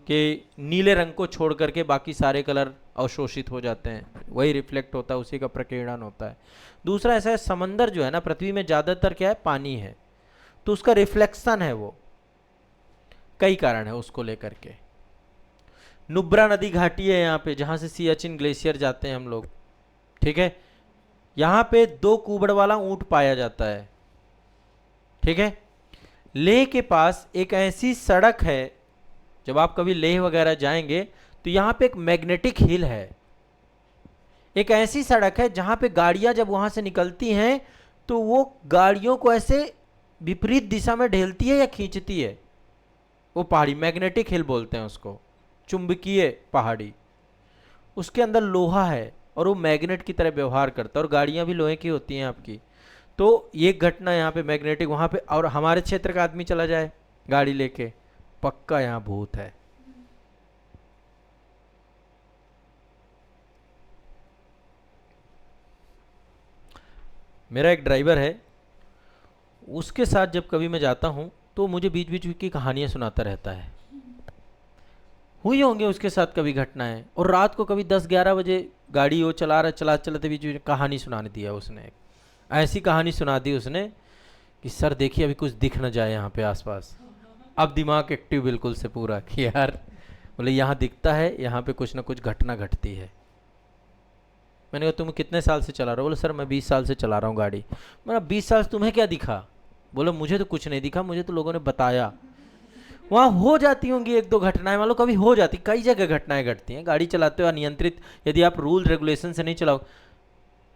Speaker 1: कि नीले रंग को छोड़ करके बाकी सारे कलर अवशोषित हो जाते हैं, वही रिफ्लेक्ट होता है, उसी का प्रकीर्णन होता है। दूसरा ऐसा है, समंदर जो है ना, पृथ्वी में ज़्यादातर क्या है, पानी है, तो उसका रिफ्लेक्शन है वो, कई कारण है उसको लेकर के। नुब्रा नदी घाटी है यहाँ पे, जहाँ से सियाचिन ग्लेशियर जाते हैं हम लोग। ठीक है, यहाँ पे 2 कुबड़ वाला ऊंट पाया जाता है। ठीक है, लेह के पास एक ऐसी सड़क है, जब आप कभी लेह वगैरह जाएंगे तो यहाँ पे एक मैग्नेटिक हिल है, एक ऐसी सड़क है जहाँ पे गाड़ियाँ जब वहाँ से निकलती हैं तो वो गाड़ियों को ऐसे विपरीत दिशा में ढेलती है या खींचती है। वो पहाड़ी मैग्नेटिक हिल बोलते हैं उसको, चुंबकीय पहाड़ी। उसके अंदर लोहा है और वो मैग्नेट की तरह व्यवहार करता है, और गाड़ियाँ भी लोहे की होती हैं आपकी। तो ये घटना यहाँ पे मैग्नेटिक, वहाँ पे, और हमारे क्षेत्र का आदमी चला जाए गाड़ी लेके, पक्का यहाँ भूत है। मेरा एक ड्राइवर है, उसके साथ जब कभी मैं जाता हूँ तो मुझे बीच बीच की कहानियाँ सुनाता रहता है। हुई होंगे उसके साथ कभी घटनाएं, और रात को कभी 10-11 बजे गाड़ी वो चला रहा, चला चलाते बीच बीच कहानी सुनाने दिया उसने। ऐसी कहानी सुना दी उसने कि सर देखिए अभी कुछ दिख न जाए यहाँ पे आसपास। अब दिमाग एक्टिव बिल्कुल से पूरा कि यार, बोले यहाँ दिखता है, यहाँ पे कुछ ना कुछ घटना घटती है। मैंने कहा तुम कितने साल से चला रहे हो? बोले सर मैं 20 साल से चला रहा हूँ गाड़ी। मैंने 20 साल से तुम्हें क्या दिखा? बोले मुझे तो कुछ नहीं दिखा, मुझे तो लोगों ने बताया। वहाँ हो जाती होंगी एक दो घटनाएं, मान लो कभी हो जाती, कई जगह घटनाएं घटती हैं गाड़ी चलाते हुए अनियंत्रित, यदि आप रूल रेगुलेशन से नहीं चलाओ।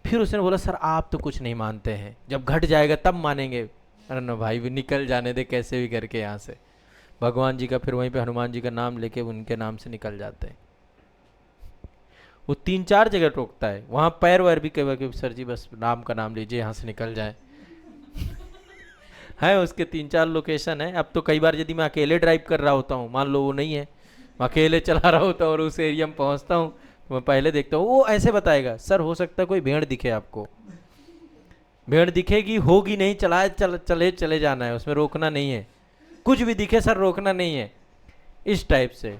Speaker 1: फिर उसने बोला सर आप तो कुछ नहीं मानते हैं, जब घट जाएगा तब मानेंगे। अरे ना भाई, भी निकल जाने दे कैसे भी करके यहाँ से। भगवान जी का फिर वहीं पे हनुमान जी का नाम लेके उनके नाम से निकल जाते हैं। वो 3-4 जगह टोकता है, वहाँ पैर वैर भी कहे सर जी बस नाम का नाम लीजिए यहाँ से निकल जाए। है उसके 3-4 लोकेशन है। अब तो कई बार यदि मैं अकेले ड्राइव कर रहा होता हूँ, मान लो वो नहीं है, मैं अकेले चला रहा होता हूँ और उस एरिया में पहुँचता हूँ, तो मैं पहले देखता हूँ, वो ऐसे बताएगा सर हो सकता है कोई भेड़ दिखे आपको, भेड़ दिखेगी, होगी नहीं, चले चले जाना है, उसमें रोकना नहीं है, कुछ भी दिखे सर रोकना नहीं है, इस टाइप से।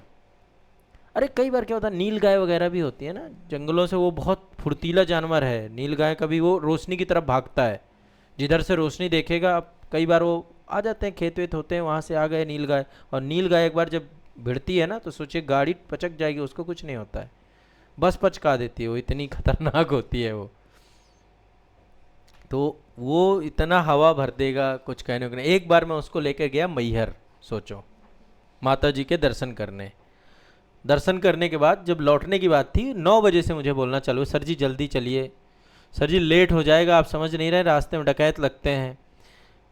Speaker 1: अरे कई बार क्या होता है, नील गाय वगैरह भी होती है ना जंगलों से, वो बहुत फुर्तीला जानवर है नील गाय। कभी वो रोशनी की तरफ भागता है, जिधर से रोशनी देखेगा। अब कई बार वो आ जाते हैं, खेत वेत होते हैं, वहाँ से आ गए नील गाय, और नील गाय एक बार जब भिड़ती है ना तो सोचिए गाड़ी पचक जाएगी, उसको कुछ नहीं होता है, बस पचका देती है, वो इतनी खतरनाक होती है वो। तो वो इतना हवा भर देगा कुछ कहने को नहीं। एक बार मैं उसको लेकर गया मैहर, सोचो, माता जी के दर्शन करने। दर्शन करने के बाद जब लौटने की बात थी, 9 बजे से मुझे बोलना चालू, सर जी जल्दी चलिए, सर जी लेट हो जाएगा, आप समझ नहीं रहे रास्ते में डकैत लगते हैं।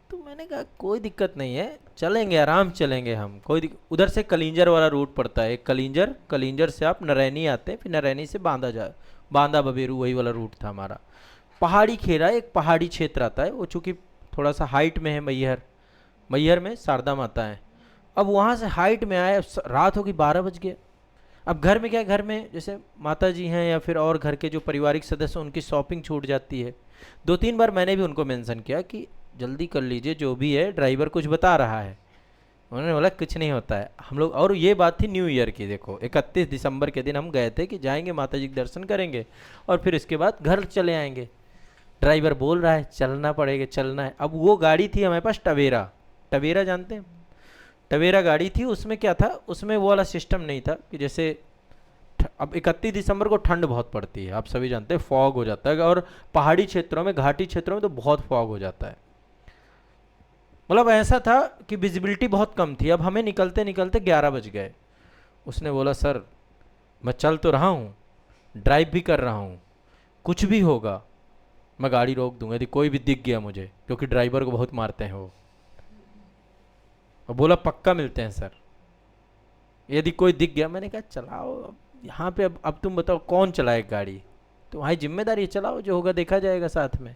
Speaker 1: तो मैंने कहा कोई दिक्कत नहीं है, चलेंगे आराम चलेंगे हम, कोई उधर से कलिंजर वाला रूट पड़ता है, एक कलिंजर से आप नरैनी आते हैं, फिर नरैनी से बांदा बबेरू, वही वाला रूट था हमारा। पहाड़ी खेरा, एक पहाड़ी क्षेत्र आता है वो, चूँकि थोड़ा सा हाइट में है मैहर में शारदा माता है। अब वहाँ से हाइट में आए, रात होगी, 12 बज गए। अब घर में क्या है, घर में जैसे माता जी हैं या फिर और घर के जो पारिवारिक सदस्य, उनकी शॉपिंग छूट जाती है। 2-3 बार मैंने भी उनको मेंशन किया कि जल्दी कर लीजिए, जो भी है ड्राइवर कुछ बता रहा है। उन्होंने बोला कुछ नहीं होता है हम लोग। और ये बात थी न्यू ईयर की, देखो 31 दिसंबर के दिन हम गए थे कि जाएंगे माता जी के दर्शन करेंगे और फिर इसके बाद घर चले आएंगे। ड्राइवर बोल रहा है चलना पड़ेगा, चलना है। अब वो गाड़ी थी हमारे पास टवेरा जानते हैं, टवेरा गाड़ी थी। उसमें क्या था, उसमें वो वाला सिस्टम नहीं था कि जैसे अब 31 दिसंबर को ठंड बहुत पड़ती है, आप सभी जानते हैं, फॉग हो जाता है, और पहाड़ी क्षेत्रों में, घाटी क्षेत्रों में तो बहुत फॉग हो जाता है। मतलब ऐसा था कि विजिबिलिटी बहुत कम थी। अब हमें निकलते निकलते 11 बज गए। उसने बोला सर मैं चल तो रहा हूँ, ड्राइव भी कर रहा हूँ, कुछ भी होगा मैं गाड़ी रोक दूंगा यदि कोई भी दिख गया मुझे, क्योंकि ड्राइवर को बहुत मारते हैं वो। और बोला पक्का मिलते हैं सर, यदि कोई दिख गया। मैंने कहा चलाओ अब यहाँ पे, अब तुम बताओ कौन चलाए गाड़ी, तो तुम्हारी जिम्मेदारी है, चलाओ, जो होगा देखा जाएगा साथ में।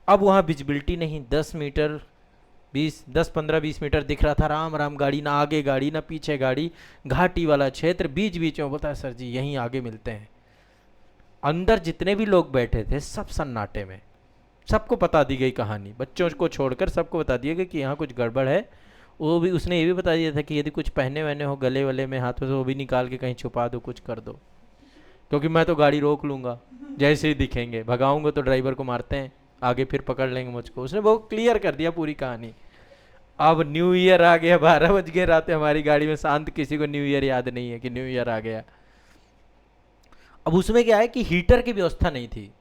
Speaker 1: अब वहाँ विजिबिलिटी नहीं, 10-15-20 मीटर दिख रहा था, राम राम, गाड़ी ना आगे गाड़ी ना पीछे गाड़ी, घाटी वाला क्षेत्र, बीच बीच में। बोलता है सर जी यहीं आगे मिलते हैं। अंदर जितने भी लोग बैठे थे सब सन्नाटे में, सबको बता दी गई कहानी, बच्चों को छोड़कर सबको बता दिया गया कि यहाँ कुछ गड़बड़ है। वो भी, उसने ये भी बता दिया था कि यदि कुछ पहने वहने हो गले वले में, हाथ में, तो वो भी निकाल के कहीं छुपा दो, कुछ कर दो, क्योंकि मैं तो गाड़ी रोक लूँगा जैसे ही दिखेंगे। भगाऊंगा तो ड्राइवर को मारते हैं, आगे फिर पकड़ लेंगे मुझको। उसने वो क्लियर कर दिया पूरी कहानी। अब न्यू ईयर आ गया, 12 बज गए रात, हमारी गाड़ी में शांत, किसी को न्यू ईयर याद नहीं है कि न्यू ईयर आ गया। अब उसमें क्या है कि हीटर की व्यवस्था नहीं थी,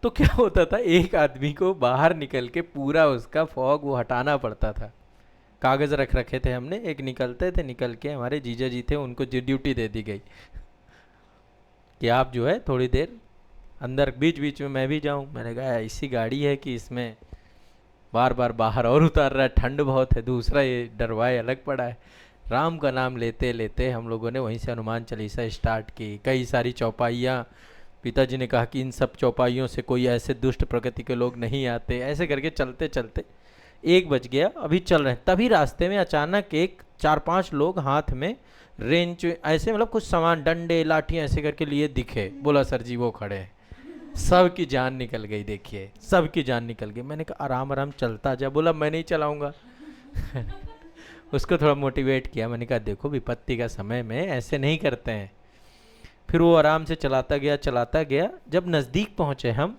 Speaker 1: तो क्या होता था, एक आदमी को बाहर निकल के पूरा उसका फॉग वो हटाना पड़ता था। कागज़ रख रखे थे हमने, एक निकलते थे, निकल के हमारे जीजा जी थे, उनको ड्यूटी दे दी गई कि आप जो है थोड़ी देर अंदर, बीच बीच में मैं भी जाऊं। मैंने कहा ऐसी गाड़ी है कि इसमें बार बार बाहर और उतार रहा है, ठंड बहुत है, दूसरा ये डरवाए अलग पड़ा है। राम का नाम लेते लेते हम लोगों ने वहीं से हनुमान चालीसा स्टार्ट की, कई सारी चौपाइयाँ। पिताजी ने कहा कि इन सब चौपाइयों से कोई ऐसे दुष्ट प्रकृति के लोग नहीं आते। ऐसे करके चलते चलते 1 बज गया, अभी चल रहे हैं, तभी रास्ते में अचानक एक 4-5 लोग हाथ में रेंच ऐसे, मतलब कुछ सामान, डंडे लाठियाँ ऐसे करके लिए दिखे। बोला सर जी वो खड़े हैं। सबकी जान निकल गई, देखिए सबकी जान निकल गई। मैंने कहा आराम आराम चलता जा, बोला मैं नहीं चलाऊंगा। उसको थोड़ा मोटिवेट किया, मैंने कहा देखो विपत्ति का समय में ऐसे नहीं करते हैं। फिर वो आराम से चलाता गया चलाता गया। जब नज़दीक पहुंचे हम,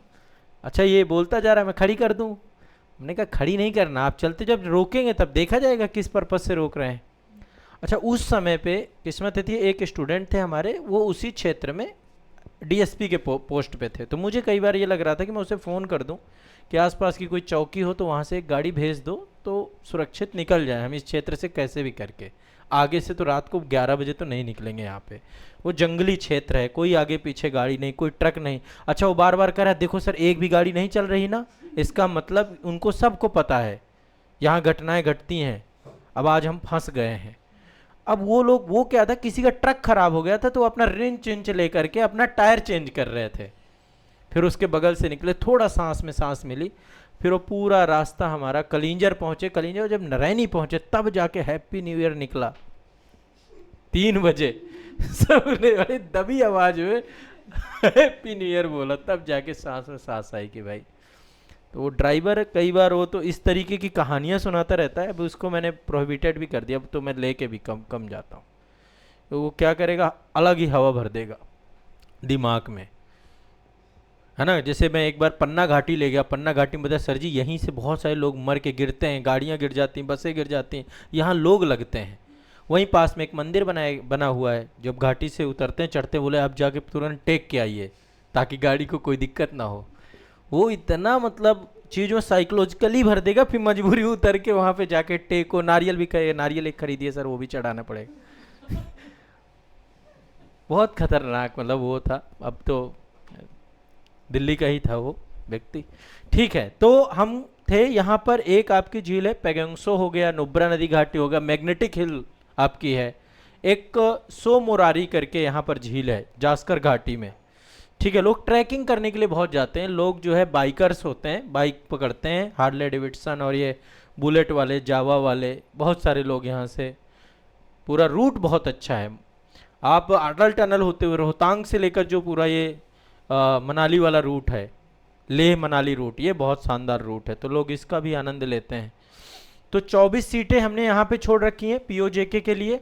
Speaker 1: अच्छा ये बोलता जा रहा है मैं खड़ी कर दूं। हमने कहा खड़ी नहीं करना, आप चलते जब रोकेंगे तब देखा जाएगा किस पर्पज़ से रोक रहे हैं। अच्छा उस समय पे किस्मत थी, एक स्टूडेंट थे हमारे, वो उसी क्षेत्र में डीएसपी के पोस्ट पे थे। तो मुझे कई बार ये लग रहा था कि मैं उसे फ़ोन कर दूं कि आसपास की कोई चौकी हो तो वहाँ से एक गाड़ी भेज दो तो सुरक्षित निकल जाए हम इस क्षेत्र से कैसे भी करके। आगे से तो रात को 11 बजे तो नहीं निकलेंगे यहाँ पे, वो जंगली क्षेत्र है, कोई आगे पीछे गाड़ी नहीं, कोई ट्रक नहीं। अच्छा वो बार बार कह रहा है देखो सर एक भी गाड़ी नहीं चल रही ना, इसका मतलब उनको सबको पता है यहाँ घटनाएं घटती हैं, अब आज हम फंस गए हैं। अब वो लोग, वो क्या था, किसी का ट्रक खराब हो गया था तो अपना रिंच इंच लेकर के अपना टायर चेंज कर रहे थे। फिर उसके बगल से निकले, थोड़ा सांस में सांस मिली। फिर वो पूरा रास्ता हमारा कलिंजर पहुंचे, कलिंजर जब नरैनी पहुंचे तब जाके हैप्पी न्यू ईयर निकला 3 बजे। सबने बड़ी दबी आवाज में हैप्पी न्यू ईयर बोला, तब जाके सांस में सांस आई कि भाई। तो वो ड्राइवर कई बार वो तो इस तरीके की कहानियां सुनाता रहता है। अब उसको मैंने प्रोहिबिटेड भी कर दिया, अब तो मैं लेके भी कम कम जाता हूँ। तो वो क्या करेगा, अलग ही हवा भर देगा दिमाग में, है ना। जैसे मैं एक बार पन्ना घाटी ले गया, पन्ना घाटी में बताया सर जी यहीं से बहुत सारे लोग मर के गिरते हैं, गाड़ियाँ गिर जाती हैं, बसें गिर जाती हैं, यहाँ लोग लगते हैं। वहीं पास में एक मंदिर बना हुआ है, जब घाटी से उतरते हैं चढ़ते बोले आप जाके तुरंत टेक के आइए ताकि गाड़ी को कोई दिक्कत ना हो। वो इतना मतलब चीज़ में साइकोलॉजिकली भर देगा, फिर मजबूरी उतर के वहाँ पे जाके टेको। नारियल भी कहे, नारियल एक खरीदिए सर, वो भी चढ़ाना पड़ेगा। बहुत खतरनाक मतलब वो था। अब तो दिल्ली का ही था वो व्यक्ति। ठीक है, तो हम थे यहाँ पर, एक आपकी झील है पेगंगसो हो गया, नुब्रा नदी घाटी हो गया, मैग्नेटिक हिल आपकी है, एक सो मोरारी करके यहाँ पर झील है जास्कर घाटी में। ठीक है, लोग ट्रैकिंग करने के लिए बहुत जाते हैं। लोग जो है बाइकर्स होते हैं, बाइक पकड़ते हैं, हार्ले डेविडसन और ये बुलेट वाले, जावा वाले, बहुत सारे लोग यहाँ से। पूरा रूट बहुत अच्छा है। आप अटल टनल होते हुए रोहतांग से लेकर जो पूरा ये मनाली वाला रूट है, लेह मनाली रूट, ये बहुत शानदार रूट है, तो लोग इसका भी आनंद लेते हैं। तो 24 सीटें हमने यहाँ पे छोड़ रखी हैं पीओजेके के लिए,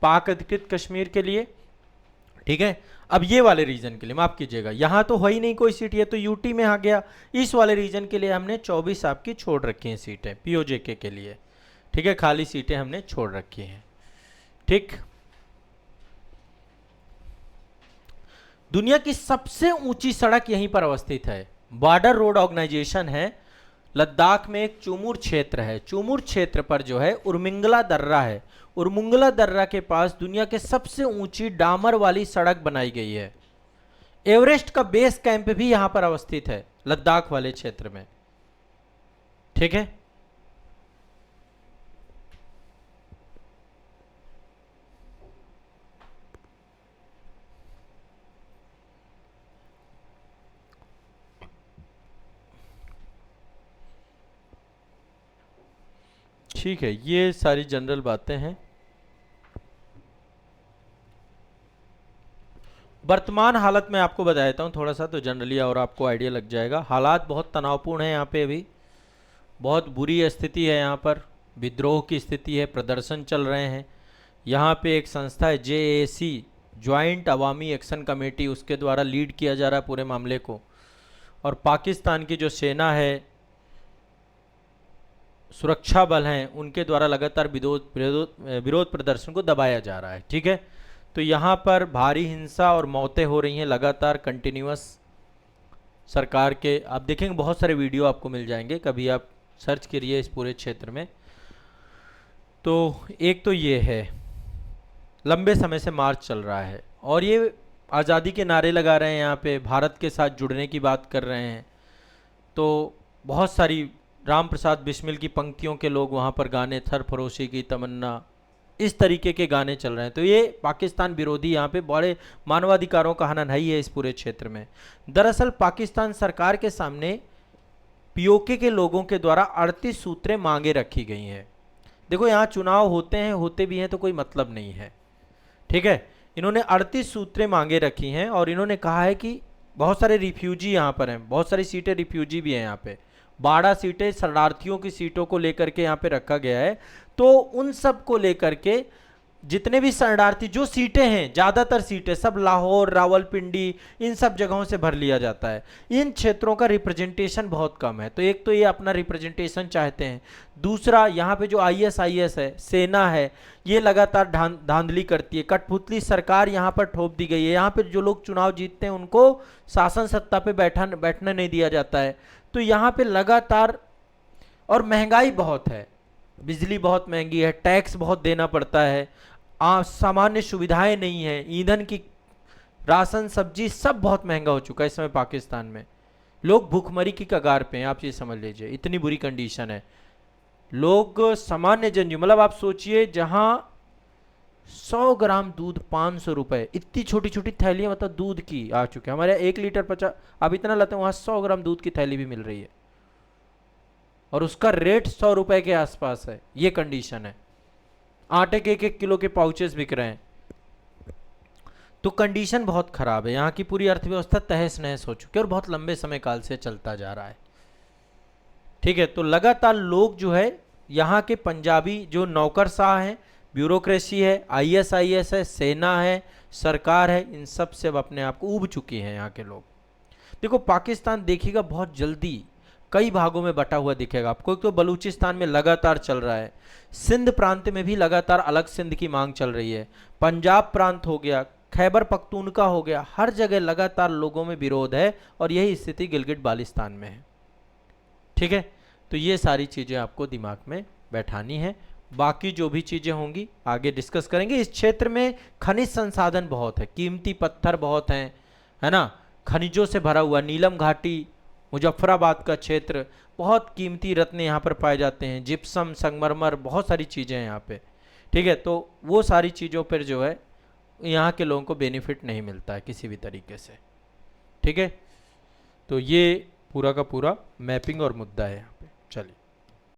Speaker 1: पाक अधिकृत कश्मीर के लिए। ठीक है, अब ये वाले रीजन के लिए माफ कीजिएगा, यहाँ तो है ही नहीं कोई सीट, ये तो यूटी में आ गया। इस वाले रीजन के लिए हमने 24 आपकी छोड़ रखी हैं सीटें पीओजेके के लिए। ठीक है, खाली सीटें हमने छोड़ रखी हैं। ठीक, दुनिया की सबसे ऊंची सड़क यहीं पर अवस्थित है, बॉर्डर रोड ऑर्गेनाइजेशन है। लद्दाख में एक चुमुर क्षेत्र है, चुमुर क्षेत्र पर जो है उर्मिंगला दर्रा है, उर्मिंगला दर्रा के पास दुनिया के सबसे ऊंची डामर वाली सड़क बनाई गई है। एवरेस्ट का बेस कैंप भी यहां पर अवस्थित है लद्दाख वाले क्षेत्र में। ठीक है, ठीक है, ये सारी जनरल बातें हैं। वर्तमान हालत में आपको बता देता हूँ थोड़ा सा, तो जनरली और आपको आइडिया लग जाएगा। हालात बहुत तनावपूर्ण है यहाँ पे, अभी बहुत बुरी स्थिति है यहाँ पर, विद्रोह की स्थिति है, प्रदर्शन चल रहे हैं। यहाँ पे एक संस्था है JAC, ज्वाइंट अवामी एक्शन कमेटी, उसके द्वारा लीड किया जा रहा है पूरे मामले को। और पाकिस्तान की जो सेना है, सुरक्षा बल हैं, उनके द्वारा लगातार विरोध प्रदर्शन को दबाया जा रहा है। ठीक है, तो यहाँ पर भारी हिंसा और मौतें हो रही हैं लगातार, कंटिन्यूअस। सरकार के आप देखेंगे बहुत सारे वीडियो आपको मिल जाएंगे, कभी आप सर्च करिए इस पूरे क्षेत्र में। तो एक तो ये है, लंबे समय से मार्च चल रहा है और ये आज़ादी के नारे लगा रहे हैं, यहाँ पे भारत के साथ जुड़ने की बात कर रहे हैं। तो बहुत सारी राम प्रसाद बिस्मिल की पंक्तियों के लोग वहाँ पर गाने, सरफरोशी की तमन्ना, इस तरीके के गाने चल रहे हैं। तो ये पाकिस्तान विरोधी, यहाँ पे बड़े मानवाधिकारों का हनन है इस पूरे क्षेत्र में। दरअसल पाकिस्तान सरकार के सामने पीओके के लोगों के द्वारा 38 सूत्रें मांगे रखी गई हैं। देखो यहाँ चुनाव होते हैं, होते भी हैं, तो कोई मतलब नहीं है। ठीक है, इन्होंने 38 सूत्रें मांगे रखी हैं और इन्होंने कहा है कि बहुत सारे रिफ्यूजी यहाँ पर हैं, बहुत सारी सीटें रिफ्यूजी भी हैं यहाँ पे। 12 सीटें शरणार्थियों की सीटों को लेकर के यहाँ पे रखा गया है। तो उन सब को लेकर के जितने भी शरणार्थी जो सीटें हैं, ज़्यादातर सीटें सब लाहौर, रावलपिंडी, इन सब जगहों से भर लिया जाता है। इन क्षेत्रों का रिप्रेजेंटेशन बहुत कम है। तो एक तो ये अपना रिप्रेजेंटेशन चाहते हैं, दूसरा यहाँ पे जो आईएसआईएस है, सेना है, ये लगातार धांधली करती है। कठपुतली सरकार यहाँ पर ठोप दी गई है। यहाँ पर जो लोग चुनाव जीतते हैं उनको शासन सत्ता पे बैठने नहीं दिया जाता है। तो यहाँ पे लगातार, और महंगाई बहुत है, बिजली बहुत महंगी है, टैक्स बहुत देना पड़ता है, सामान्य सुविधाएं नहीं है, ईंधन की, राशन, सब्जी सब बहुत महंगा हो चुका है इस समय पाकिस्तान में। लोग भूखमरी की कगार पे हैं, आप ये समझ लीजिए, इतनी बुरी कंडीशन है। लोग सामान्य जनजीवन, मतलब आप सोचिए, जहां 100 ग्राम दूध 500 रुपए, इतनी छोटी छोटी थैलियां मतलब दूध की आ चुके हैं। हमारे 1 लीटर 50, आप इतना लाते हैं, वहां 100 ग्राम दूध की थैली भी मिल रही है और उसका रेट 100 रुपए के आसपास है। ये कंडीशन है। आटे के 1-1 किलो के पाउचेस बिक रहे हैं। तो कंडीशन बहुत खराब है। यहाँ की पूरी अर्थव्यवस्था तहस नहस हो चुकी है और बहुत लंबे समय काल से चलता जा रहा है। ठीक है, तो लगातार लोग जो है यहाँ के पंजाबी जो नौकरशाह हैं, ब्यूरोक्रेसी है, आईएसआईएस है, सेना है, सरकार है, इन सब से अब अपने आप को ऊब चुके हैं यहाँ के लोग। देखो पाकिस्तान देखिएगा बहुत जल्दी कई भागों में बटा हुआ दिखेगा आपको। तो बलूचिस्तान में लगातार चल रहा है, सिंध प्रांत में भी लगातार अलग सिंध की मांग चल रही है, पंजाब प्रांत हो गया, खैबर पख्तूनख्वा हो गया, हर जगह लगातार लोगों में विरोध है और यही स्थिति गिलगिट बाल्टिस्तान में है। ठीक है, तो ये सारी चीज़ें आपको दिमाग में बैठानी है। बाकी जो भी चीज़ें होंगी आगे डिस्कस करेंगे। इस क्षेत्र में खनिज संसाधन बहुत है, कीमती पत्थर बहुत हैं, है ना, खनिजों से भरा हुआ नीलम घाटी, मुजफ्फराबाद का क्षेत्र, बहुत कीमती रत्न यहाँ पर पाए जाते हैं, जिप्सम, संगमरमर, बहुत सारी चीज़ें हैं यहाँ पे। ठीक है, तो वो सारी चीज़ों पर जो है यहाँ के लोगों को बेनिफिट नहीं मिलता है किसी भी तरीके से। ठीक है, तो ये पूरा का पूरा मैपिंग और मुद्दा है यहाँ पे। चलिए।